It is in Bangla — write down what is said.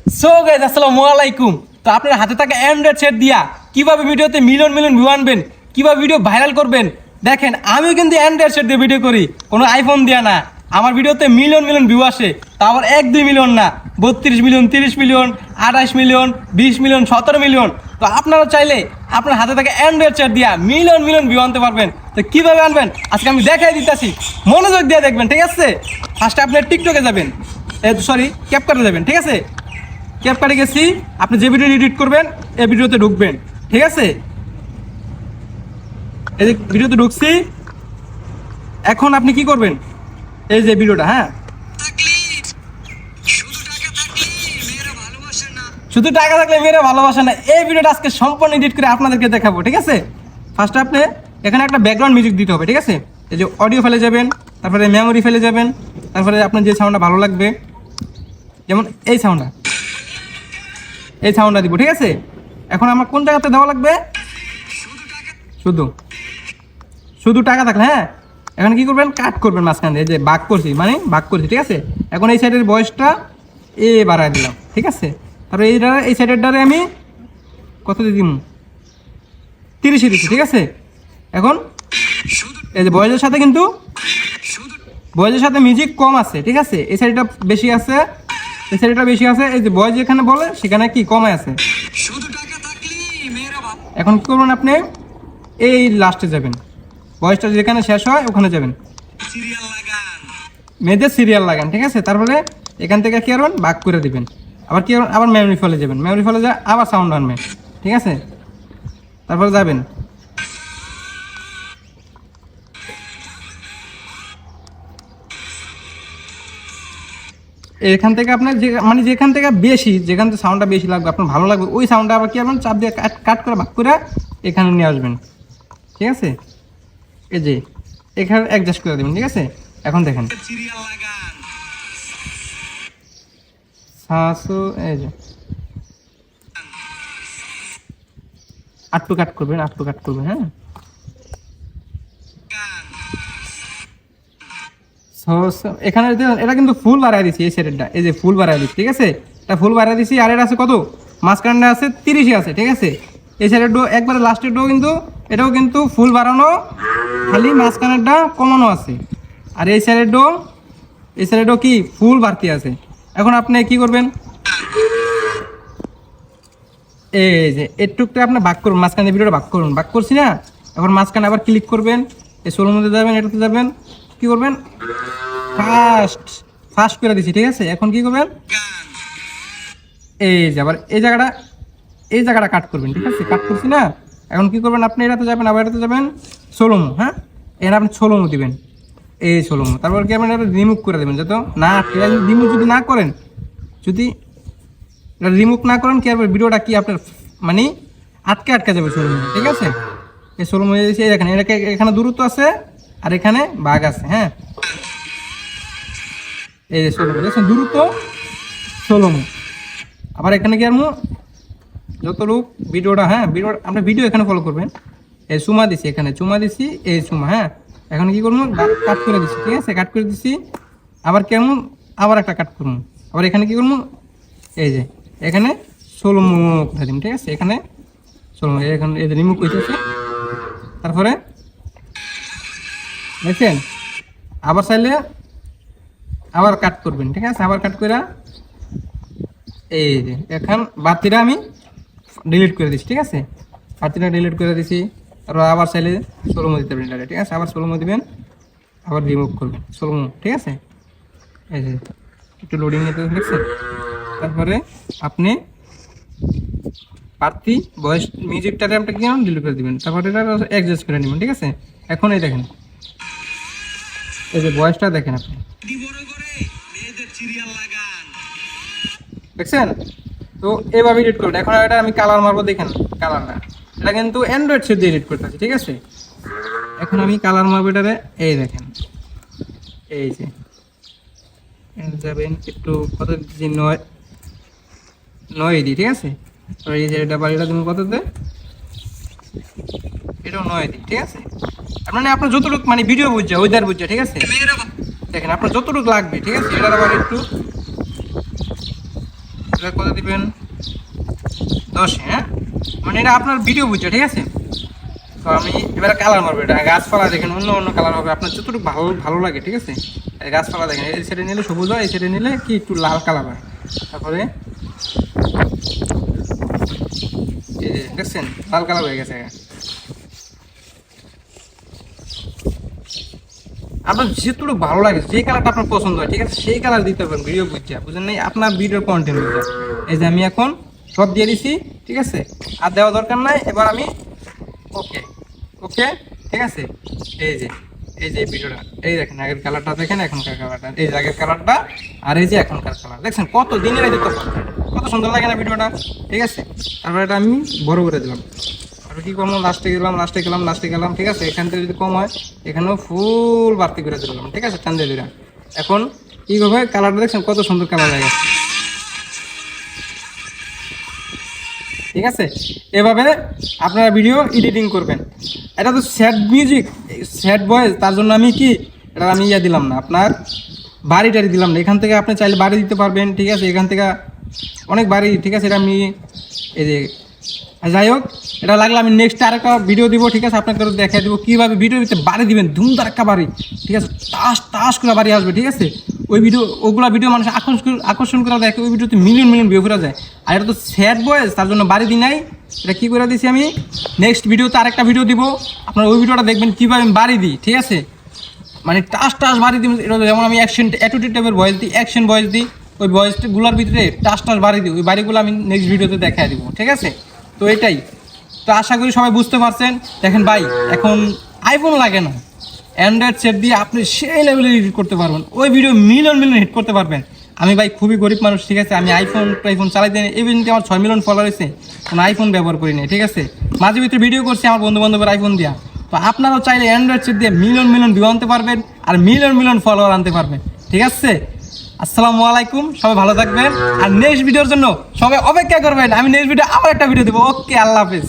সো গাইস আসসালামু আলাইকুম। তো আপনার হাতে থাকা অ্যান্ড্রয়েড সেট দিয়া কিভাবে ভিডিওতে মিলিয়ন মিলিয়ন ভিউ আনবেন, কিভাবে ভিডিও ভাইরাল করবেন দেখেন। আমিও কিন্তু অ্যান্ড্রয়েড সেট দিয়ে ভিডিও করি, কোনো আইফোন দিয়া না। আমার ভিডিওতে মিলিয়ন মিলিয়ন ভিউ আসে, তা আবার 1-2 মিলিয়ন না, 32 million, 30 million, 28 million, 20 million, 17 million. তো আপনারা চাইলে আপনার হাতে থাকা অ্যান্ড্রয়েড সেট দিয়া মিলিয়ন মিলিয়ন ভিউ আনতে পারবেন। তো কিভাবে আনবেন আজকে আমি দেখাই দিতেছি, মনোযোগ দিয়ে দেখবেন, ঠিক আছে? ফার্স্টে আপনি টিকটকে যাবেন, সরি ক্যাপকাটে যাবেন, ঠিক আছে? ক্যাপকাটে গেছি, আপনি যে ভিডিও এডিট করবেন এই ভিডিওতে ঢুকবেন, ঠিক আছে? এই যে ভিডিওতে ঢুকছি, এখন আপনি কি করবেন, এই যে ভিডিওটা, হ্যাঁ, শুধু টাকা থাকলে মেয়েরা ভালোবাসে না, এই ভিডিওটা আজকে সম্পূর্ণ এডিট করে আপনাদেরকে দেখাবো, ঠিক আছে? ফার্স্টে আপনি এখানে একটা ব্যাকগ্রাউন্ড মিউজিক দিতে হবে, ঠিক আছে? এই যে অডিও ফেলে যাবেন, তারপরে মেমোরি ফেলে যাবেন, তারপরে আপনার যে সাউন্ডটা ভালো লাগবে, যেমন এই সাউন্ডটা দিব, ঠিক আছে? এখন আমার কোন জায়গাতে দেওয়া লাগবে, শুধু শুধু টাকা থাকলে, হ্যাঁ। এখন কি করবেন, কাট করবেন মাঝখানে, এই যে ভাগ করছি, মানে ভাগ করছি, ঠিক আছে? এখন এই সাইডের বয়সটা বাড়ায় দিলাম, ঠিক আছে? তারপরে এই সাইডের দ্বারে আমি কত দিয়ে দিব, 30 দিচ্ছি, ঠিক আছে? এখন এই যে বয়সের সাথে কিন্তু বয়সের সাথে মিউজিক কম আছে, ঠিক আছে? এই সাইডটা বেশি আছে, এই সাইডটা বেশি আছে, এই যে বয়স যেখানে বলে সেখানে কি কমে আছে। এখন কি করবেন, আপনি এই লাস্টে যাবেন, বয়সটা যেখানে শেষ হয় ওখানে যাবেন, মেয়েদের সিরিয়াল লাগান, ঠিক আছে? তারপরে এখান থেকে কি করবেন, ভাগ করে দিবেন, আবার কি করবেন, আবার মেমোরি ফলে যাবেন, মেমোরি ফলে যা আবার সাউন্ড আনবেন, ঠিক আছে? তারপরে যাবেন এখান থেকে আপনার যে মানে যেখান থেকে বেশি, যেখান থেকে সাউন্ডটা বেশি লাগবে, আপনার ভালো লাগবে, ওই সাউন্ডটা আবার কি করবেন, চাপ দিয়ে কাট করে ভাগ করে এখানে নিয়ে আসবেন, ঠিক আছে? এই যে এখানে অ্যাডজাস্ট করে দেবেন, ঠিক আছে? এখন দেখেন এই যে আটটু কাট করবেন, হ্যাঁ। এখানে এটা কিন্তু ফুল বাড়াই দিচ্ছি, এই সেটেরটা, এই যে ফুল বাড়াই দিচ্ছি, ঠিক আছে? এটা ফুল বাড়াই দিচ্ছি, আর এটা আছে কত, মাঝখানটা আছে 30 আছে, ঠিক আছে? এই সাইডের ডো একবারে লাস্টের ডো কিন্তু এটাও কিন্তু ফুল বাড়ানো, খালি মাঝখানেরটা কমানো আছে। আর এই সাইডের ডো কি ফুল বাড়তি আছে। এখন আপনি কি করবেন, এই যে এটুকটা আপনি ভাগ করুন, মাঝখানে ভিডিওটা ভাগ করুন, ভাগ করছি না? এখন মাঝখানে আবার ক্লিক করবেন, এই সোলোর মধ্যে যাবেন, এটাতে যাবেন, কি করবেন, ফাস্ট করে দিছি, ঠিক আছে? এখন কি করবেন, এই যে আবার এই জায়গাটা কাট করবেন, ঠিক আছে? কাট করছি না? এখন কি করবেন, আপনি এটাতে যাবেন, আবার এটাতে যাবেন, সোলোমো, হ্যাঁ, এখানে আপনি সোলোমো দিবেন, এই সোলোমো। তারপর কি আপনি এটা রিমুভ করে দেবেন, যত না রিমুভ যদি না করেন, যদি এটা রিমুভ না করেন কি হবে, ভিডিওটা কি আপনার মানে আটকে যাবে সোলোমো, ঠিক আছে? এই সোলোমো দিয়েছি, এই দেখেন এখানে দূরত্ব আছে আর এখানে বাঘ আছে, হ্যাঁ। এই যে সোলোমো দেখছেন, দূরত্ব সোলোমো। আবার এখানে কি আর যতটুক ভিডিওটা, হ্যাঁ, আপনি ভিডিও এখানে ফলো করবেন, এই চুমা দিছি, এখানে চুমা দিছি, এই চুমা, হ্যাঁ। এখন কি করবো, কাট করে দিচ্ছি, ঠিক আছে? কাট করে দিচ্ছি, আবার কেমন আবার একটা কাট করবো, আবার এখানে কি করবো, এই যে এখানে সোলোমো উঠাই দিন, ঠিক আছে? এখানে সোলোমো, এখানে এই যে রিমুভ করতেছে, তারপরে দেখছেন, আবার চাইলে আবার কাট করবেন, ঠিক আছে? আবার কাট করে এই যে এখন বাতিটা আমি ডিলিট করে দিচ্ছি, ঠিক আছে? বাতিটা ডিলিট করে দিচ্ছি, তারপর আবার চাইলে সোলোমো দিতে পারেন, ঠিক আছে? আবার সোলোমো দিবেন, আবার রিমুভ করবেন সোলোমো, ঠিক আছে? এই যে একটু লোডিং নিতে দেখছেন, তারপরে আপনি প্রার্থী ভয়েস মিউজিকটাতে আপনি কি ডিলিট করে দিবেন, তারপরে এটা অ্যাডজাস্ট করে নেবেন, ঠিক আছে? এখন এই দেখেন, এই যে ভয়েসটা দেখেন আপনি, দেখছেন? তো এভাবে এডিট করবেন। এখন এটা আমি কালার মারবো, দেখেন কালার না, এটা কিন্তু অ্যান্ড্রয়েড সেট দিয়ে এডিট করতেছি, ঠিক আছে? এখন আমি কালার মারবো এটারে, এই দেখেন, এই যে যাবেন একটু কত দিচ্ছি, 9 দিই, ঠিক আছে? এই যে এটা বাড়িটা তুমি কততে, এটাও 9 দিই, ঠিক আছে? মানে আপনার যতটুকু মানে ভিডিও বুঝছে ওইদার বুঝছে, ঠিক আছে? দেখেন আপনার যতটুকু লাগবে, ঠিক আছে? এটার আবার একটু এটা কত দিবেন 10, হ্যাঁ মানে এটা আপনার ভিডিও বুঝছে, ঠিক আছে। তো আমি এবারে কালার মারবো, এটা গাছপালা দেখেন অন্য অন্য কালার হবে আপনার যতটুকু ভালো ভালো লাগে, ঠিক আছে। এই গাছপালা দেখেন, এই সাইডে নিলে সবুজ হয়, এই সাইডে নিলে কি একটু লাল কালার হয়। তারপরে দেখছেন লাল কালার হয়ে গেছে। আপনার যেটুকু ভালো লাগে, যে কালারটা আপনার পছন্দ হয়, ঠিক আছে, সেই কালার দিতে পারবেন ভিডিও বুঝছে, বুঝলেন নাই, আপনার ভিডিওর কন্টেন্ট বুঝছে। এই যে আমি এখন সব দিয়ে দিছি, ঠিক আছে, আর দেওয়া দরকার নাই। এবার আমি ওকে ওকে, ঠিক আছে। এই যে ভিডিওটা, এই দেখেন আগের কালারটা দেখেন, এখনকার কালারটা, এই যে আগের কালারটা আর এই যে এখনকার কালার দেখছেন, কত দিনের এই তো কত সুন্দর লাগে না ভিডিওটা, ঠিক আছে। তারপরে এটা আমি বড় করে দিলাম, আর কি করলাম, লাস্টে গেলাম, ঠিক আছে। এখান থেকে যদি কম হয় এখানেও ফুল বাড়তি করে দিলাম, ঠিক আছে, টান দিয়ে দিলাম। এখন কি করবে, কালারটা দেখছেন কত সুন্দর কালার হয়ে গেছে, ঠিক আছে। এভাবে আপনারা ভিডিও এডিটিং করবেন। এটা তো স্যাড মিউজিক, স্যাড ভয়েস, তার জন্য আমি কি এটা আমি দিলাম না, আপনার বাড়ি টাড়ি দিলাম না। এখান থেকে আপনি চাইলে বাড়ি দিতে পারবেন, ঠিক আছে, এখান থেকে অনেক বাড়ি, ঠিক আছে। এটা আমি এই যে যাই হোক, এটা লাগলে আমি নেক্সট আরেকটা ভিডিও দিব, ঠিক আছে, আপনাকে দেখাই দেবো কীভাবে ভিডিওর ভিতরে বাড়ি দিবেন, ধুমধার একটা বাড়ি, ঠিক আছে, টাস করে বাড়ি আসবে, ঠিক আছে। ওগুলা ভিডিও মানুষ আকর্ষণ করে দেখে, ওই ভিডিওতে মিলিয়ন ভিউ করে যায়। আর এটা তো স্যাড ভয়েস, তার জন্য বাড়ি দিই নাই, এটা কী করে দিছি আমি নেক্সট ভিডিওতে আরেকটা ভিডিও দিব, আপনার ওই ভিডিওটা দেখবেন কীভাবে আমি বাড়ি দিই, ঠিক আছে। মানে টাস বাড়ি দিই, এটা যেমন আমি অ্যাটিটিউড টাইপের ভয়েস দিই, অ্যাকশন ভয়েস দিই, ওই ভয়েসগুলোর ভিতরে টাস বাড়ি দিই, ওই বাড়িগুলো আমি নেক্সট ভিডিওতে দেখাই দিব, ঠিক আছে। তো এটাই তো, আশা করি সবাই বুঝতে পারছেন। দেখেন ভাই, এখন আইফোন লাগে না, অ্যান্ড্রয়েড সেট দিয়ে আপনি সেই লেভেলে এডিট করতে পারবেন, ওই ভিডিও মিলিয়ন হিট করতে পারবেন। আমি ভাই খুবই গরিব মানুষ, ঠিক আছে, আমি আইফোন চালাইতে এই পর্যন্ত আমার 6 মিলিয়ন ফলোয়ার হয়েছে, কোনো আইফোন ব্যবহার করি না, ঠিক আছে। মাঝে ভিতরে ভিডিও করছি আমার বন্ধু বান্ধবের আইফোন দিয়া। তো আপনারাও চাইলে অ্যান্ড্রয়েড সেট দিয়ে মিলিয়ন ভিউ আনতে পারবেন, আর মিলিয়ন ফলোয়ার আনতে পারবেন, ঠিক আছে। আসসালামু আলাইকুম, সবাই ভালো থাকবেন, আর নেক্সট ভিডিওর জন্য সবাই অপেক্ষা করবেন। আমি নেক্সট ভিডিও আবার একটা ভিডিও দেবো। ওকে, আল্লাহ হাফেজ।